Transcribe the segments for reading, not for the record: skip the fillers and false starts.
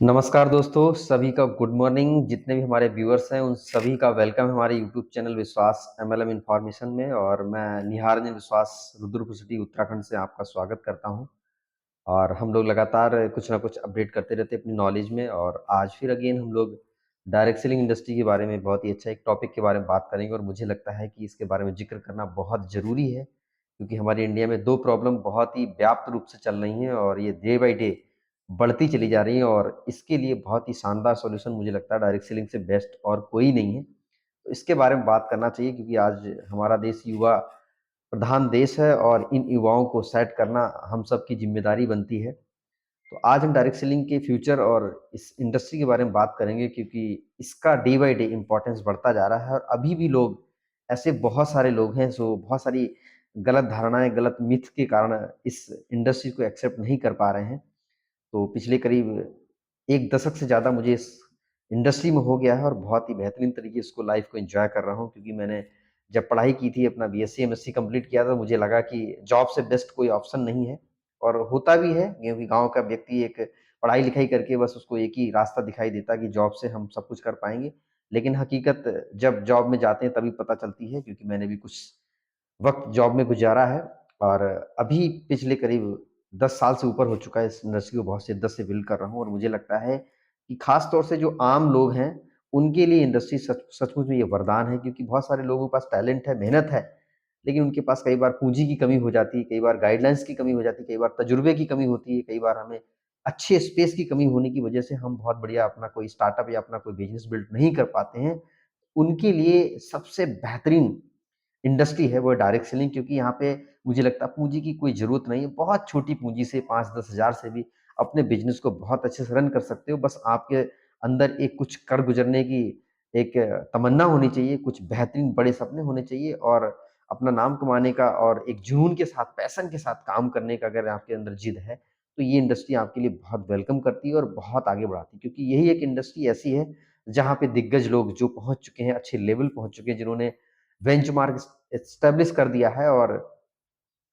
नमस्कार दोस्तों, सभी का गुड मॉर्निंग। जितने भी हमारे व्यूअर्स हैं, उन सभी का वेलकम है हमारे यूट्यूब चैनल विश्वास एमएलएम इन्फॉर्मेशन में। और मैं निहारजन विश्वास रुद्रपुर सिटी उत्तराखंड से आपका स्वागत करता हूं। और हम लोग लगातार कुछ ना कुछ अपडेट करते रहते हैं अपनी नॉलेज में। और आज फिर अगेन हम लोग डायरेक्ट सेलिंग इंडस्ट्री के बारे में बहुत ही अच्छा एक टॉपिक के बारे में बात करेंगे। और मुझे लगता है कि इसके बारे में जिक्र करना बहुत ज़रूरी है, क्योंकि हमारी इंडिया में दो प्रॉब्लम बहुत ही व्याप्त रूप से चल रही हैं और ये डे बाई डे बढ़ती चली जा रही हैं। और इसके लिए बहुत ही शानदार सॉल्यूशन मुझे लगता है डायरेक्ट सेलिंग से बेस्ट और कोई नहीं है। तो इसके बारे में बात करना चाहिए, क्योंकि आज हमारा देश युवा प्रधान देश है और इन युवाओं को सेट करना हम सब की जिम्मेदारी बनती है। तो आज हम डायरेक्ट सेलिंग के फ्यूचर और इस इंडस्ट्री के बारे में बात करेंगे, क्योंकि इसका डे बाय डे इम्पोर्टेंस बढ़ता जा रहा है। और अभी भी लोग, ऐसे बहुत सारे लोग हैं जो बहुत सारी गलत धारणाएं, गलत मिथ के कारण इस इंडस्ट्री को एक्सेप्ट नहीं कर पा रहे हैं। तो पिछले करीब 1 दशक से ज़्यादा मुझे इस इंडस्ट्री में हो गया है और बहुत ही बेहतरीन तरीके से इसको लाइफ़ को एन्जॉय कर रहा हूँ, क्योंकि मैंने जब पढ़ाई की थी, अपना बीएससी, एमएससी कंप्लीट किया था, मुझे लगा कि जॉब से बेस्ट कोई ऑप्शन नहीं है। और होता भी है, क्योंकि गाँव का व्यक्ति एक पढ़ाई-लिखाई करके बस उसको एक ही रास्ता दिखाई देता है कि जॉब से हम सब कुछ कर पाएँगे। लेकिन हकीकत जब जॉब में जाते हैं तभी पता चलती है, क्योंकि मैंने भी कुछ वक़्त जॉब में गुज़ारा है। और अभी पिछले करीब 10 साल से ऊपर हो चुका है इस इंडस्ट्री को बहुत शिद्दत से फ़ील कर रहा हूँ। और मुझे लगता है कि ख़ास तौर से जो आम लोग हैं, उनके लिए इंडस्ट्री सचमुच में ये वरदान है, क्योंकि बहुत सारे लोगों के पास टैलेंट है, मेहनत है, लेकिन उनके पास कई बार पूँजी की कमी हो जाती है, कई बार गाइडलाइंस की कमी हो जाती है, कई बार तजुर्बे की कमी होती है, कई बार हमें अच्छे स्पेस की कमी होने की वजह से हम बहुत बढ़िया अपना कोई स्टार्टअप या अपना कोई बिज़नेस बिल्ड नहीं कर पाते हैं। उनके लिए सबसे बेहतरीन इंडस्ट्री है वो डायरेक्ट सेलिंग, क्योंकि यहाँ पे मुझे लगता है पूँजी की कोई ज़रूरत नहीं है। बहुत छोटी पूँजी से 5-10 हज़ार से भी अपने बिज़नेस को बहुत अच्छे से रन कर सकते हो। बस आपके अंदर एक कुछ कर गुज़रने की एक तमन्ना होनी चाहिए, कुछ बेहतरीन बड़े सपने होने चाहिए, और अपना नाम कमाने का और एक जुनून के साथ, पैशन के साथ काम करने का अगर आपके अंदर ज़िद है, तो ये इंडस्ट्री आपके लिए बहुत वेलकम करती है और बहुत आगे बढ़ाती है। क्योंकि यही एक इंडस्ट्री ऐसी है, जहाँ पे दिग्गज लोग जो पहुँच चुके हैं, अच्छे लेवल पहुँच चुके हैं, जिन्होंने बेंचमार्क एस्टेब्लिश कर दिया है और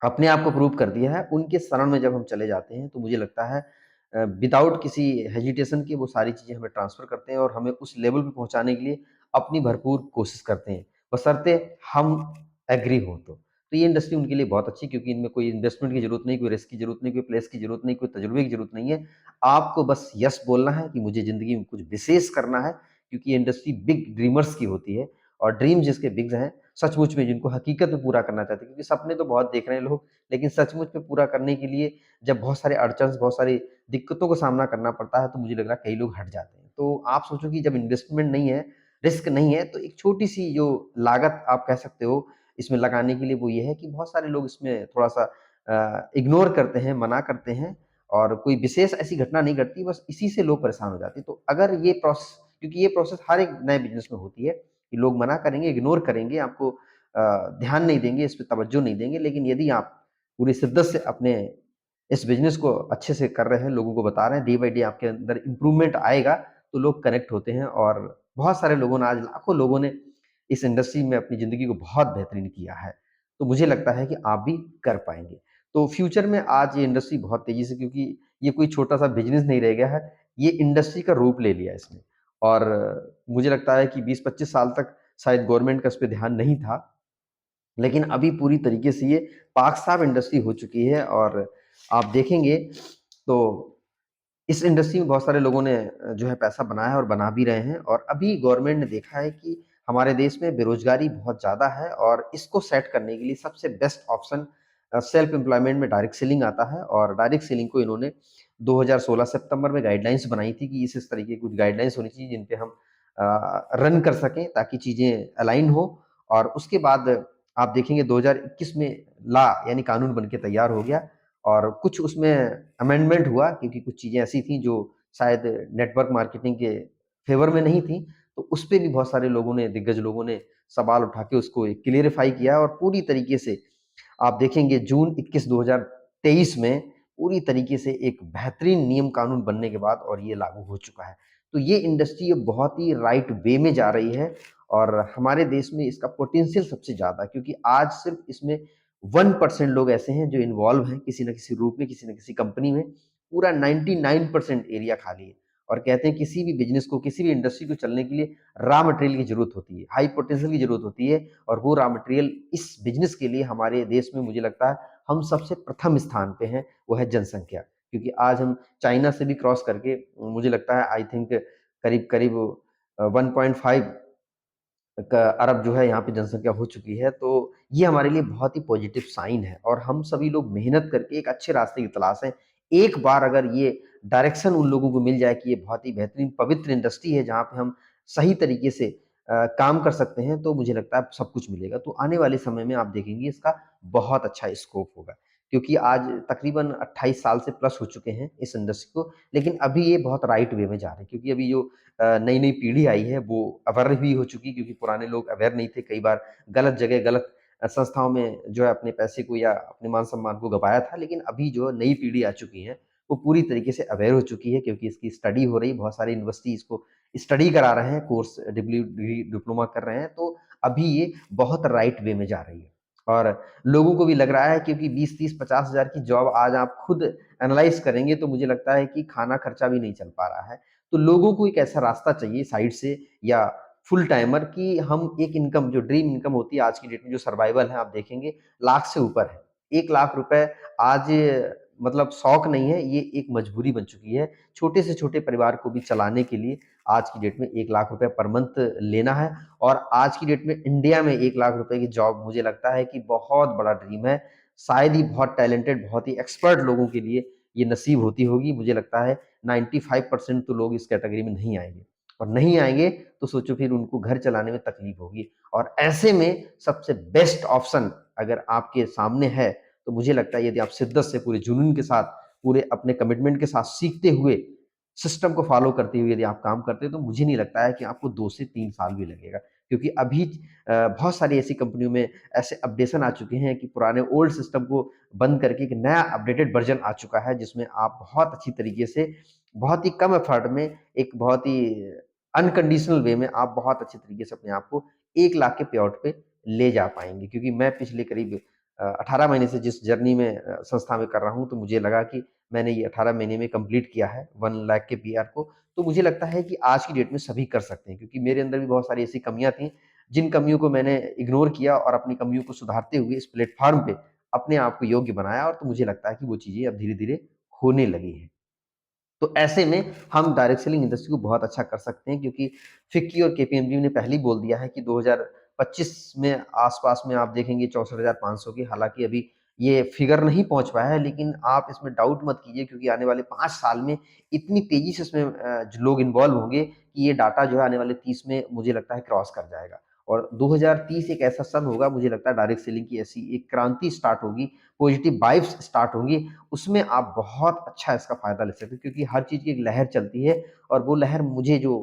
अपने आप को प्रूव कर दिया है, उनके शरण में जब हम चले जाते हैं, तो मुझे लगता है विदाउट किसी हेजिटेशन के वो सारी चीज़ें हमें ट्रांसफ़र करते हैं और हमें उस लेवल पे पहुँचाने के लिए अपनी भरपूर कोशिश करते हैं, बशर्ते हम एग्री हों तो। तो ये इंडस्ट्री उनके लिए बहुत अच्छी है, क्योंकि इनमें कोई इन्वेस्टमेंट की ज़रूरत नहीं, कोई रिस्क की ज़रूरत नहीं, कोई प्लेस की ज़रूरत नहीं, कोई तजुर्बे की ज़रूरत नहीं है। आपको बस यस बोलना है कि मुझे ज़िंदगी में कुछ विशेष करना है, क्योंकि ये इंडस्ट्री बिग ड्रीमर्स की होती है। और ड्रीम जिसके बिग हैं, सचमुच में जिनको हकीकत में पूरा करना चाहते हैं, क्योंकि सपने तो बहुत देख रहे हैं लोग, लेकिन सचमुच में पूरा करने के लिए जब बहुत सारे अड़चन्स, बहुत सारी दिक्कतों का सामना करना पड़ता है, तो मुझे लग रहा है कई लोग हट जाते हैं। तो आप सोचो कि जब इन्वेस्टमेंट नहीं है, रिस्क नहीं है, तो एक छोटी-सी जो लागत आप कह सकते हो इसमें लगाने के लिए, वो ये है कि बहुत सारे लोग इसमें थोड़ा-सा इग्नोर करते हैं, मना करते हैं, और कोई विशेष ऐसी घटना नहीं घटती, बस इसी से लोग परेशान हो जाते हैं। तो अगर ये क्योंकि ये प्रोसेस हर एक नए बिज़नेस में होती है कि लोग मना करेंगे, इग्नोर करेंगे, आपको ध्यान नहीं देंगे, इस पे तवज्जो नहीं देंगे। लेकिन यदि आप पूरी शिद्दत से अपने इस बिज़नेस को अच्छे से कर रहे हैं, लोगों को बता रहे हैं, डे बाय डे आपके अंदर इम्प्रूवमेंट आएगा, तो लोग कनेक्ट होते हैं। और बहुत सारे लोगों ने, आज लाखों लोगों ने इस इंडस्ट्री में अपनी ज़िंदगी को बहुत बेहतरीन किया है। तो मुझे लगता है कि आप भी कर पाएँगे। तो फ्यूचर में आज ये इंडस्ट्री बहुत तेज़ी से, क्योंकि ये कोई छोटा-सा बिज़नेस नहीं रह गया है, ये इंडस्ट्री का रूप ले लिया है इसने। और मुझे लगता है कि 20-25 साल तक शायद गवर्नमेंट का इस पे ध्यान नहीं था, लेकिन अभी पूरी तरीके से ये पाक-साफ इंडस्ट्री हो चुकी है। और आप देखेंगे तो इस इंडस्ट्री में बहुत सारे लोगों ने जो है पैसा बनाया है और बना भी रहे हैं। और अभी गवर्नमेंट ने देखा है कि हमारे देश में बेरोज़गारी बहुत ज़्यादा है, और इसको सेट करने के लिए सबसे बेस्ट ऑप्शन सेल्फ एम्प्लॉयमेंट में डायरेक्ट सेलिंग आता है। और डायरेक्ट सेलिंग को इन्होंने 2016 सितंबर में गाइडलाइंस बनाई थी कि इस तरीके की कुछ गाइडलाइंस होनी चाहिए, जिन पे हम रन कर सकें, ताकि चीज़ें अलाइन हो। और उसके बाद आप देखेंगे 2021 में यानी कानून बन के तैयार हो गया। और कुछ उसमें अमेंडमेंट हुआ, क्योंकि कुछ चीज़ें ऐसी थी जो शायद नेटवर्क मार्केटिंग के फ़ेवर में नहीं थी, तो उस पे भी बहुत सारे लोगों ने, दिग्गज लोगों ने सवाल उठा के उसको एक क्लियरिफ़ाई किया। और पूरी तरीके से आप देखेंगे जून 21 2023 में पूरी तरीके से एक बेहतरीन नियम कानून बनने के बाद और ये लागू हो चुका है। तो ये इंडस्ट्री अब बहुत ही राइट वे में जा रही है, और हमारे देश में इसका पोटेंशियल सबसे ज़्यादा है, क्योंकि आज सिर्फ़ इसमें 1% लोग ऐसे हैं जो इन्वॉल्व हैं किसी न किसी रूप में, किसी न किसी कंपनी में। पूरा 99% एरिया खाली है। और कहते हैं किसी भी बिजनेस को, किसी भी इंडस्ट्री को चलने के लिए रॉ मटेरियल की जरूरत होती है, हाई पोटेंशियल की जरूरत होती है। और वो रॉ मटेरियल इस बिजनेस के लिए हमारे देश में मुझे लगता है हम सबसे प्रथम स्थान पे हैं, वो है जनसंख्या। क्योंकि आज हम चाइना से भी क्रॉस करके, मुझे लगता है आई थिंक करीब करीब 1.5 अरब जो है यहाँ पे जनसंख्या हो चुकी है। तो ये हमारे लिए बहुत ही पॉजिटिव साइन है और हम सभी लोग मेहनत करके एक अच्छे रास्ते की तलाश है। एक बार अगर ये डायरेक्शन उन लोगों को मिल जाए कि ये बहुत ही बेहतरीन पवित्र इंडस्ट्री है जहाँ पे हम सही तरीके से काम कर सकते हैं, तो मुझे लगता है सब कुछ मिलेगा। तो आने वाले समय में आप देखेंगे इसका बहुत अच्छा स्कोप होगा, क्योंकि आज तकरीबन 28 साल से प्लस हो चुके हैं इस इंडस्ट्री को, लेकिन अभी ये बहुत राइट वे में जा रहे हैं। क्योंकि अभी जो नई नई पीढ़ी आई है वो अवेयर भी हो चुकी, क्योंकि पुराने लोग अवेयर नहीं थे, कई बार गलत जगह गलत संस्थाओं में जो है अपने पैसे को या अपने मान सम्मान को गवाया था। लेकिन अभी जो नई पीढ़ी आ चुकी है वो पूरी तरीके से अवेयर हो चुकी है, क्योंकि इसकी स्टडी हो रही है, बहुत सारी यूनिवर्सिटी इसको स्टडी करा रहे हैं, कोर्स डिग्री डिप्लोमा कर रहे हैं। तो अभी ये बहुत राइट वे में जा रही है और लोगों को भी लग रहा है, क्योंकि 20-30-50 हजार की जॉब आज आप खुद एनालाइज करेंगे तो मुझे लगता है कि खाना खर्चा भी नहीं चल पा रहा है। तो लोगों को एक ऐसा रास्ता चाहिए साइड से या फुल टाइमर, कि हम एक इनकम, जो ड्रीम इनकम होती है आज की डेट में, जो सर्वाइवल है, आप देखेंगे लाख से ऊपर है। 1 लाख रुपए आज मतलब शौक नहीं है, ये एक मजबूरी बन चुकी है। छोटे से छोटे परिवार को भी चलाने के लिए आज की डेट में 1 लाख रुपए पर मंथ लेना है। और आज की डेट में इंडिया में 1 लाख रुपए की जॉब मुझे लगता है कि बहुत बड़ा ड्रीम है। शायद ही बहुत टैलेंटेड, बहुत ही एक्सपर्ट लोगों के लिए ये नसीब होती होगी। मुझे लगता है 95% तो लोग इस कैटेगरी में नहीं आएंगे, और नहीं आएंगे तो सोचो फिर उनको घर चलाने में तकलीफ होगी। और ऐसे में सबसे बेस्ट ऑप्शन अगर आपके सामने है, तो मुझे लगता है यदि आप शिद्दत से, पूरे जुनून के साथ, पूरे अपने कमिटमेंट के साथ, सीखते हुए, सिस्टम को फॉलो करते हुए यदि आप काम करते हैं, तो मुझे नहीं लगता है कि आपको 2 से 3 साल भी लगेगा। क्योंकि अभी बहुत सारी ऐसी कंपनियों में ऐसे अपडेशन आ चुके हैं कि पुराने ओल्ड सिस्टम को बंद करके एक नया अपडेटेड वर्जन आ चुका है, जिसमें आप बहुत अच्छी तरीके से, बहुत ही कम एफर्ट में, एक बहुत ही अनकंडीशनल वे में आप बहुत अच्छे तरीके से अपने आप को 1 लाख के पे आउट पे ले जा पाएंगे। क्योंकि मैं पिछले करीब 18 महीने से जिस जर्नी में संस्था में कर रहा हूँ, तो मुझे लगा कि मैंने ये 18 महीने में कंप्लीट किया है 1 लाख के पीआर को। तो मुझे लगता है कि आज की डेट में सभी कर सकते हैं, क्योंकि मेरे अंदर भी बहुत सारी ऐसी कमियां थी, जिन कमियों को मैंने इग्नोर किया और अपनी कमियों को सुधारते हुए इस प्लेटफॉर्म पे अपने आप को योग्य बनाया। और तो मुझे लगता है कि वो चीजें अब धीरे धीरे होने लगी हैं। तो ऐसे में हम डायरेक्ट सेलिंग इंडस्ट्री को बहुत अच्छा कर सकते हैं, क्योंकि फिक्की और केपीएमजी ने पहले ही बोल दिया है कि 2025 में आसपास में आप देखेंगे 64,500 की। हालांकि अभी ये फिगर नहीं पहुंच पाया है, लेकिन आप इसमें डाउट मत कीजिए, क्योंकि आने वाले 5 साल में इतनी तेजी से इसमें जो लोग इन्वॉल्व होंगे कि ये डाटा जो है आने वाले 30 में मुझे लगता है क्रॉस कर जाएगा। और 2030 एक ऐसा सन होगा, मुझे लगता है डायरेक्ट सेलिंग की ऐसी एक क्रांति स्टार्ट होगी, पॉजिटिव वाइब्स स्टार्ट होंगी। उसमें आप बहुत अच्छा इसका फ़ायदा ले सकते हो, क्योंकि हर चीज़ की एक लहर चलती है। और वो लहर मुझे जो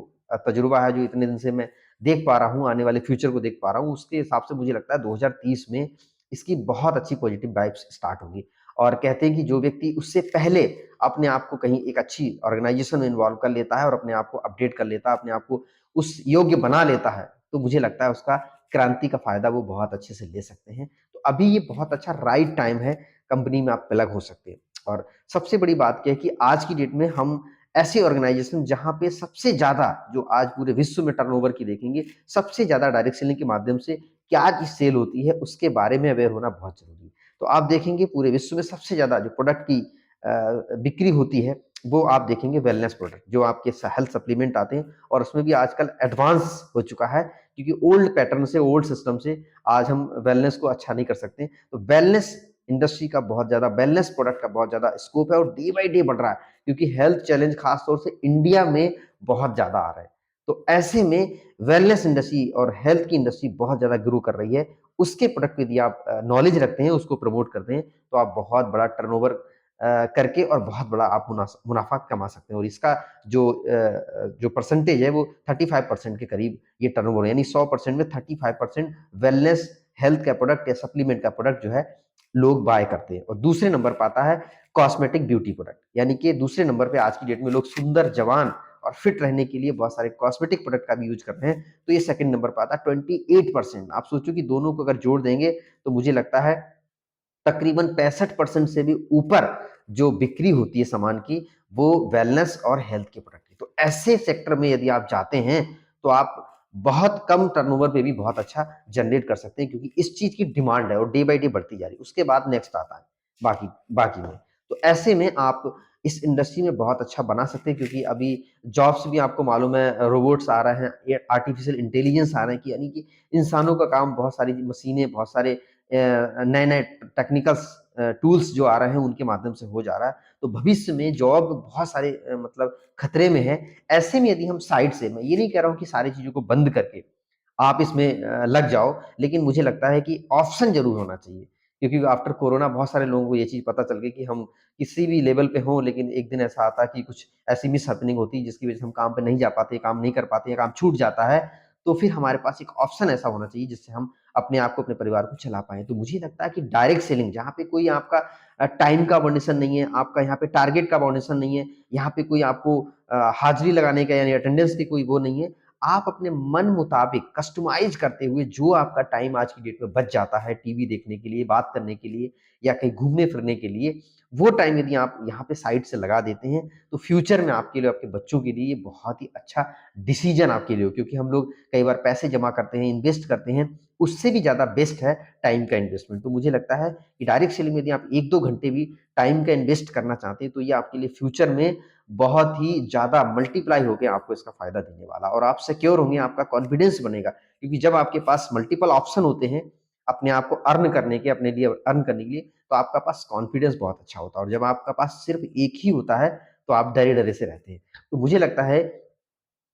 तजुर्बा है, जो इतने दिन से मैं देख पा रहा हूँ, आने वाले फ्यूचर को देख पा रहा हूँ, उसके हिसाब से मुझे लगता है 2030 में इसकी बहुत अच्छी पॉजिटिव वाइब्स स्टार्ट होंगी। और कहते हैं कि जो व्यक्ति उससे पहले अपने आप को कहीं एक अच्छी ऑर्गेनाइजेशन में इन्वॉल्व कर लेता है और अपने आप को अपडेट कर लेता है, अपने आप को उस योग्य बना लेता है, तो मुझे लगता है उसका क्रांति का फ़ायदा वो बहुत अच्छे से ले सकते हैं। तो अभी ये बहुत अच्छा राइट टाइम है, कंपनी में आप प्लग हो सकते हैं। और सबसे बड़ी बात क्या है कि आज की डेट में हम ऐसी ऑर्गेनाइजेशन जहां पे सबसे ज्यादा, जो आज पूरे विश्व में टर्नओवर की देखेंगे, सबसे ज्यादा डायरेक्ट सेलिंग के माध्यम से क्या चीज सेल होती है, उसके बारे में अवेयर होना बहुत जरूरी है। तो आप देखेंगे पूरे विश्व में सबसे ज्यादा जो प्रोडक्ट की बिक्री होती है, वो आप देखेंगे वेलनेस प्रोडक्ट, जो आपके हेल्थ सप्लीमेंट आते हैं। और उसमें भी आजकल एडवांस हो चुका है, क्योंकि ओल्ड पैटर्न से, ओल्ड सिस्टम से आज हम वेलनेस को अच्छा नहीं कर सकते। तो वेलनेस इंडस्ट्री का बहुत ज्यादा, वेलनेस प्रोडक्ट का बहुत ज्यादा स्कोप है, और डे बाई डे बढ़ रहा है, क्योंकि हेल्थ चैलेंज खासतौर से इंडिया में बहुत ज्यादा आ रहा है। तो ऐसे में वेलनेस इंडस्ट्री और हेल्थ की इंडस्ट्री बहुत ज्यादा ग्रो कर रही है। उसके प्रोडक्ट यदि आप नॉलेज रखते हैं, उसको प्रमोट करते हैं, तो आप बहुत बड़ा टर्नओवर करके और बहुत बड़ा आप मुनाफा कमा सकते हैं। और इसका जो परसेंटेज है वो 35% के करीब ये टर्नओवर, यानी 100% में 35% वेलनेस हेल्थ का प्रोडक्ट या सप्लीमेंट का प्रोडक्ट जो है लोग बाय करते हैं। और दूसरे नंबर पर आता है कॉस्मेटिक ब्यूटी प्रोडक्ट, यानी कि दूसरे नंबर पे आज की डेट में लोग सुंदर, जवान और फिट रहने के लिए बहुत सारे कॉस्मेटिक प्रोडक्ट का भी यूज करते हैं। तो ये सेकंड नंबर पर आता है 28%। आप सोचो कि दोनों को अगर जोड़ देंगे, तो मुझे लगता है तकरीबन 65% से भी ऊपर जो बिक्री होती है सामान की, वो वेलनेस और हेल्थ के प्रोडक्ट है। तो ऐसे सेक्टर में यदि आप जाते हैं, तो आप बहुत कम टर्नओवर पे भी बहुत अच्छा जनरेट कर सकते हैं, क्योंकि इस चीज़ की डिमांड है और डे बाय डे बढ़ती जा रही है। उसके बाद नेक्स्ट आता है बाकी बाकी में। तो ऐसे में आप इस इंडस्ट्री में बहुत अच्छा बना सकते हैं, क्योंकि अभी जॉब्स भी आपको मालूम है, रोबोट्स आ रहे हैं, ये आर्टिफिशियल इंटेलिजेंस आ रहे हैं, कि यानी कि इंसानों का काम, बहुत सारी मशीनें, बहुत सारे नए-नए टेक्निकल्स टूल्स जो आ रहे हैं उनके माध्यम से हो जा रहा है। तो भविष्य में जॉब बहुत सारे मतलब खतरे में है। ऐसे में यदि हम साइड से, मैं ये नहीं कह रहा हूँ कि सारी चीज़ों को बंद करके आप इसमें लग जाओ, लेकिन मुझे लगता है कि ऑप्शन ज़रूर होना चाहिए। क्योंकि आफ्टर कोरोना बहुत सारे लोगों को ये चीज़ पता चल गई कि हम किसी भी लेवल पे हों, लेकिन एक दिन ऐसा आता है कि कुछ ऐसी मिसहैपनिंग होती है जिसकी वज़ह से हम काम पे नहीं जा पाते, काम नहीं कर पाते या काम छूट जाता है। तो फिर हमारे पास एक ऑप्शन ऐसा होना चाहिए जिससे हम अपने आप को, अपने परिवार को चला पाएँ। तो मुझे लगता है कि डायरेक्ट सेलिंग, जहाँ पे कोई आपका टाइम का बाउंडेशन नहीं है, आपका यहाँ पे टारगेट का बाउंडेशन नहीं है, यहाँ पे कोई आपको हाज़िरी लगाने का यानी अटेंडेंस की कोई वो नहीं है। आप अपने मन मुताबिक कस्टमाइज़ करते हुए जो आपका टाइम आज की डेट में बच जाता है टीवी देखने के लिए, बात करने के लिए या कहीं घूमने-फिरने के लिए, वो टाइम यदि आप यहाँ पे साइड से लगा देते हैं, तो फ्यूचर में आपके लिए, आपके बच्चों के लिए ये बहुत ही अच्छा डिसीज़न आपके लिए हो। क्योंकि हम लोग कई बार पैसे जमा करते हैं, इन्वेस्ट करते हैं, उससे भी ज़्यादा बेस्ट है टाइम का इन्वेस्टमेंट। तो मुझे लगता है कि डायरेक्ट सेलिंग में यदि आप 1-2 घंटे भी टाइम का इन्वेस्ट करना चाहते हैं, तो ये आपके लिए फ्यूचर में बहुत ही ज़्यादा मल्टीप्लाई होके आपको इसका फ़ायदा देने वाला है और आप सिक्योर होंगे, आपका कॉन्फिडेंस बनेगा। क्योंकि जब आपके पास मल्टीपल ऑप्शन होते हैं, अपने आप को अर्न करने के, अपने लिए अर्न करने के लिए, तो आपका पास कॉन्फिडेंस बहुत अच्छा होता है और जब आपका पास सिर्फ़ एक ही होता है, तो आप डरे-डरे से रहते हैं। तो मुझे लगता है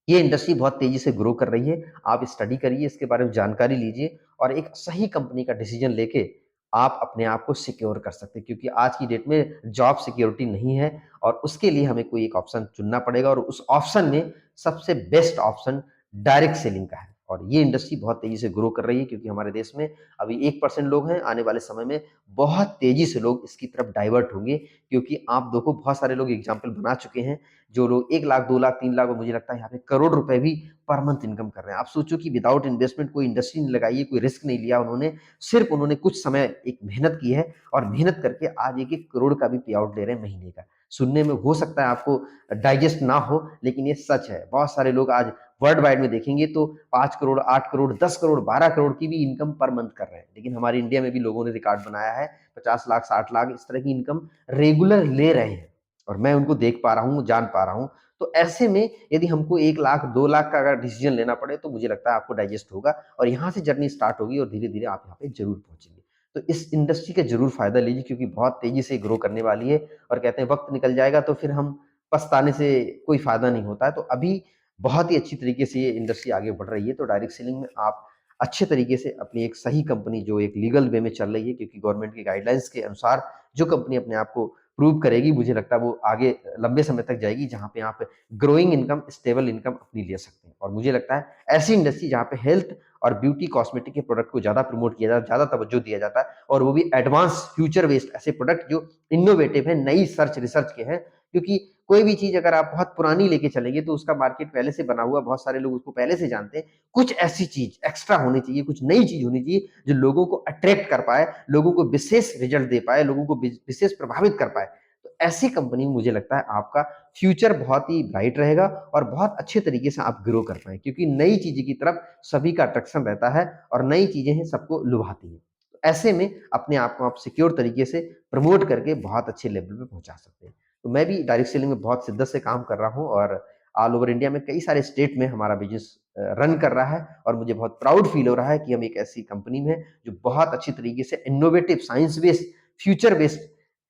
ये इंडस्ट्री बहुत तेज़ी से ग्रो कर रही है। आप स्टडी करिए, इसके बारे में जानकारी लीजिए और एक सही कंपनी का डिसीज़न लेके आप अपने आप को सिक्योर कर सकते हैं, क्योंकि आज की डेट में जॉब सिक्योरिटी नहीं है और उसके लिए हमें कोई एक ऑप्शन चुनना पड़ेगा और उस ऑप्शन में सबसे बेस्ट ऑप्शन डायरेक्ट सेलिंग का है। और ये इंडस्ट्री बहुत तेज़ी से ग्रो कर रही है, क्योंकि हमारे देश में अभी 1% लोग हैं, आने वाले समय में बहुत तेज़ी से लोग इसकी तरफ डाइवर्ट होंगे, क्योंकि आप देखो बहुत सारे लोग एग्ज़ाम्पल बना चुके हैं, जो लोग 1 लाख, 2 लाख, 3 लाख और मुझे लगता है यहाँ पे करोड़ रुपए भी पर मंथ इनकम कर रहे हैं। आप सोचो कि विदाउट इन्वेस्टमेंट कोई इंडस्ट्री नहीं लगाई है, कोई रिस्क नहीं लिया उन्होंने, सिर्फ़ उन्होंने कुछ समय एक मेहनत की है और मेहनत करके आज 1-1 करोड़ का भी पे आउट ले रहे हैं महीने का। सुनने में हो सकता है आपको डाइजेस्ट ना हो, लेकिन ये सच है। बहुत सारे लोग आज वर्ल्ड वाइड में देखेंगे तो 5 करोड़, 8 करोड़, 10 करोड़, 12 करोड़ की भी इनकम पर मंथ कर रहे हैं। लेकिन हमारे इंडिया में भी लोगों ने रिकॉर्ड बनाया है, 50 लाख, 60 लाख इस तरह की इनकम रेगुलर ले रहे हैं। और मैं उनको देख पा रहा हूँ, जान पा रहा हूँ। तो ऐसे में यदि हमको 1 लाख, 2 लाख का अगर डिसीज़न लेना पड़े, तो मुझे लगता है आपको डाइजेस्ट होगा और यहाँ से जर्नी स्टार्ट होगी और धीरे-धीरे आप यहाँ पे ज़रूर पहुँचेंगे। तो इस इंडस्ट्री का ज़रूर फ़ायदा लीजिए, क्योंकि बहुत तेज़ी से ग्रो करने वाली है और कहते हैं वक़्त निकल जाएगा तो फिर हम पछताने से कोई फ़ायदा नहीं होता है। तो अभी बहुत ही अच्छी तरीके से ये इंडस्ट्री आगे बढ़ रही है, तो डायरेक्ट सेलिंग में आप अच्छे तरीके से अपनी एक सही कंपनी जो एक लीगल वे में चल रही है, क्योंकि गवर्नमेंट की गाइडलाइंस के अनुसार जो कंपनी अपने आप को प्रूव करेगी, मुझे लगता है वो आगे लंबे समय तक जाएगी, जहाँ पे आप ग्रोइंग इनकम, स्टेबल इनकम अपनी ले सकते हैं। और मुझे लगता है ऐसी इंडस्ट्री जहाँ पे हेल्थ और ब्यूटी कॉस्मेटिक के प्रोडक्ट को ज़्यादा प्रमोट किया जाता है, ज़्यादा तवज्जो दिया जाता है और वो भी एडवांस फ्यूचर बेस्ड ऐसे प्रोडक्ट जो इनोवेटिव हैं, नई सर्च रिसर्च के हैं। क्योंकि कोई भी चीज़ अगर आप बहुत पुरानी लेके चलेंगे तो उसका मार्केट पहले से बना हुआ, बहुत सारे लोग उसको पहले से जानते हैं। कुछ ऐसी चीज़ एक्स्ट्रा होनी चाहिए, कुछ नई चीज़ होनी चाहिए जो लोगों को अट्रैक्ट कर पाए, लोगों को विशेष रिजल्ट दे पाए, लोगों को विशेष प्रभावित कर पाए। तो ऐसी कंपनी में मुझे लगता है आपका फ्यूचर बहुत ही ब्राइट रहेगा और बहुत अच्छे तरीके से आप ग्रो कर पाएँ, क्योंकि नई चीज़ें की तरफ सभी का अट्रैक्शन रहता है और नई चीज़ें हैं सबको लुभाती हैं। तो ऐसे में अपने आप को आप सिक्योर तरीके से प्रमोट करके बहुत अच्छे लेवल पे पहुँचा सकते हैं। तो मैं भी डायरेक्ट सेलिंग में बहुत शिद्दत से काम कर रहा हूँ और ऑल ओवर इंडिया में कई सारे स्टेट में हमारा बिज़नेस रन कर रहा है और मुझे बहुत प्राउड फ़ील हो रहा है कि हम एक ऐसी कंपनी में हैं, जो बहुत अच्छी तरीके से innovative, science based, future based,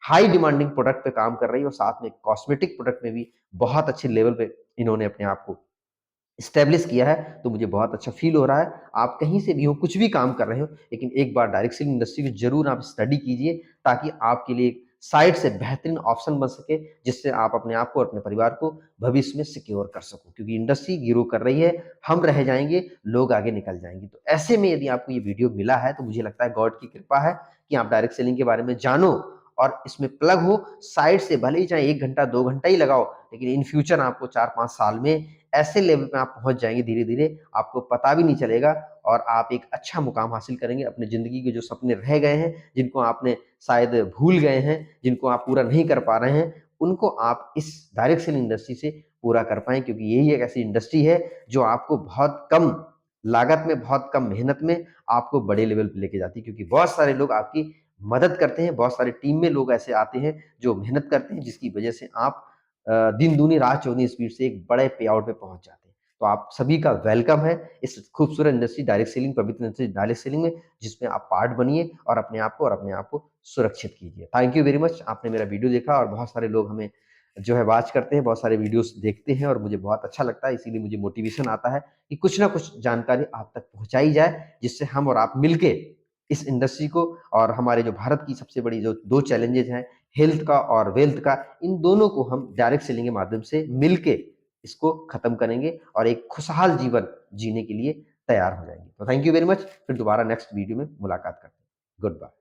high demanding product पे काम कर रही है और साथ में कॉस्मेटिक प्रोडक्ट में भी बहुत अच्छे लेवल पे इन्होंने अपने आप को एस्टेब्लिश किया है, तो मुझे बहुत अच्छा फ़ील हो रहा है। आप कहीं से भी हो, कुछ भी काम कर रहे हो, लेकिन एक बार डायरेक्ट सेलिंग इंडस्ट्री को ज़रूर आप स्टडी कीजिए, ताकि आपके लिए एक साइड से बेहतरीन ऑप्शन बन सके, जिससे आप अपने आप को और अपने परिवार को भविष्य में सिक्योर कर सको। क्योंकि इंडस्ट्री ग्रो कर रही है, हम रह जाएँगे, लोग आगे निकल जाएँगे। तो ऐसे में यदि आपको ये वीडियो मिला है, तो मुझे लगता है गॉड की कृपा है कि आप डायरेक्ट सेलिंग के बारे में जानो और इसमें प्लग हो, साइड से भले ही चाहे 1 घंटा, 2 घंटा ही लगाओ, लेकिन इन फ्यूचर आपको 4-5 साल में ऐसे लेवल पे आप पहुँच जाएँगे धीरे-धीरे, आपको पता भी नहीं चलेगा और आप एक अच्छा मुकाम हासिल करेंगे। अपनी ज़िंदगी के जो सपने रह गए हैं, जिनको आपने शायद भूल गए हैं, जिनको आप पूरा नहीं कर पा रहे हैं, उनको आप इस डायरेक्ट सेलिंग इंडस्ट्री से पूरा कर पाएँ, क्योंकि यही एक ऐसी इंडस्ट्री है जो आपको बहुत कम लागत में, बहुत कम मेहनत में आपको बड़े लेवल पे लेके जाती है, क्योंकि बहुत सारे लोग आपकी मदद करते हैं, बहुत सारी टीम में लोग ऐसे आते हैं जो मेहनत करते हैं, जिसकी वजह से आप दिन दूनी रात चौगुनी स्पीड से एक बड़े पे आउट पे पहुँच जाते हैं। तो आप सभी का वेलकम है इस खूबसूरत इंडस्ट्री डायरेक्ट सेलिंग, पवित्र इंडस्ट्री डायरेक्ट सेलिंग में, जिसमें आप पार्ट बनिए और अपने आप को सुरक्षित कीजिए। थैंक यू वेरी मच, आपने मेरा वीडियो देखा और बहुत सारे लोग हमें जो है वॉच करते हैं, बहुत सारे वीडियोस देखते हैं और मुझे बहुत अच्छा लगता है, इसीलिए मुझे मोटिवेशन आता है कि कुछ ना कुछ जानकारी आप तक पहुँचाई जाए, जिससे हम और आप मिलके इस इंडस्ट्री को और हमारे जो भारत की सबसे बड़ी जो 2 चैलेंजेज़ हैं, हेल्थ का और वेल्थ का, इन दोनों को हम डायरेक्ट सेलिंग के माध्यम से मिलके इसको खत्म करेंगे और एक खुशहाल जीवन जीने के लिए तैयार हो जाएँगे। तो थैंक यू वेरी मच, फिर दोबारा नेक्स्ट वीडियो में मुलाकात करते हैं। Good bye.